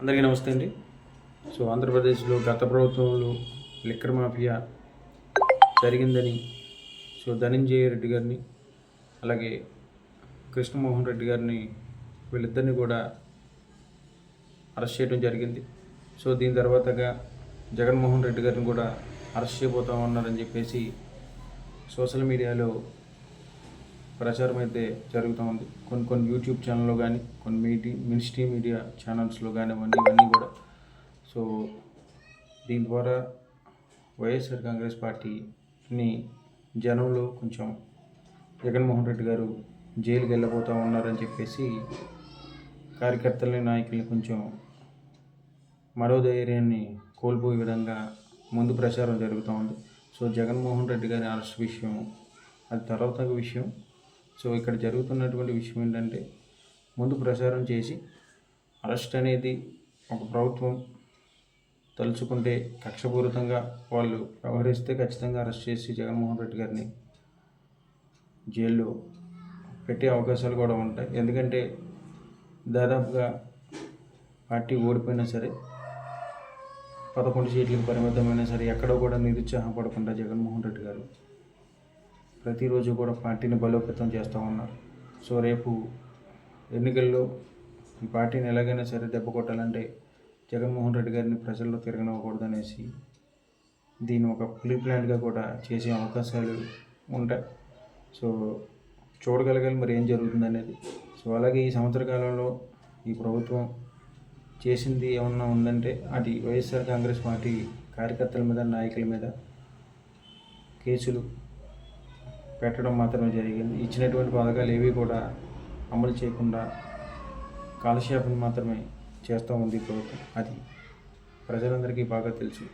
అందరికీ నమస్తే అండి. ఆంధ్రప్రదేశ్లో గత ప్రభుత్వంలో లిక్కర్ మాఫియా జరిగిందని ధనంజయ రెడ్డి గారిని, అలాగే కృష్ణమోహన్ రెడ్డి గారిని, వీళ్ళిద్దరిని కూడా అరెస్ట్ చేయడం జరిగింది. దీని తర్వాతగా జగన్మోహన్ రెడ్డి గారిని కూడా అరెస్ట్ చేయబోతామన్నారని చెప్పేసి సోషల్ మీడియాలో ప్రచారం అయితే జరుగుతూ ఉంది. కొన్ని యూట్యూబ్ ఛానల్లో కానీ, కొన్ని మినిస్ట్రీ మీడియా ఛానల్స్లో కానివ్వండి, ఇవన్నీ కూడా. దీని ద్వారా వైఎస్ఆర్ కాంగ్రెస్ పార్టీని జనంలో కొంచెం జగన్మోహన్ రెడ్డి గారు జైలుకి వెళ్ళబోతూ ఉన్నారని చెప్పేసి కార్యకర్తలని, నాయకుల్ని కొంచెం మనోధైర్యాన్ని కోల్పోయే విధంగా ముందు ప్రచారం జరుగుతూ ఉంది. జగన్మోహన్ రెడ్డి గారి అరెస్ట్ విషయం అది తర్వాత విషయం. ఇక్కడ జరుగుతున్నటువంటి విషయం ఏంటంటే, ముందు ప్రచారం చేసి అరెస్ట్ అనేది ఒక ప్రభుత్వం తలుచుకుంటే కక్షపూరితంగా వాళ్ళు వ్యవహరిస్తే ఖచ్చితంగా అరెస్ట్ చేసి జగన్మోహన్ రెడ్డి గారిని జైల్లో పెట్టే అవకాశాలు కూడా ఉంటాయి. ఎందుకంటే దాదాపుగా పార్టీ ఓడిపోయినా సరే, 11 సీట్లకు పరిమితమైనా సరే, ఎక్కడో కూడా నిరుత్సాహపడకుండా జగన్మోహన్ రెడ్డి గారు ప్రతిరోజు కూడా పార్టీని బలోపేతం చేస్తూ ఉన్నారు. రేపు ఎన్నికల్లో ఈ పార్టీని ఎలాగైనా సరే దెబ్బ కొట్టాలంటే జగన్మోహన్ రెడ్డి గారిని ప్రజల్లో తిరగనివ్వకూడదు అనేసి దీన్ని ఒక ప్రీ ప్లాన్గా కూడా చేసే అవకాశాలు ఉంటాయి. చూడగలగాలి మరి ఏం జరుగుతుంది అనేది. అలాగే ఈ సంవత్సర కాలంలో ఈ ప్రభుత్వం చేసింది ఏమన్నా ఉందంటే అది వైఎస్ఆర్ కాంగ్రెస్ పార్టీ కార్యకర్తల మీద, నాయకుల మీద కేసులు పెట్టడం మాత్రమే జరిగింది. ఇచ్చినటువంటి పథకాలు ఏవి కూడా అమలు చేయకుండా కాలక్షేపం మాత్రమే చేస్తూ ఉంది ప్రభుత్వం. అది ప్రజలందరికీ బాగా తెలుసు.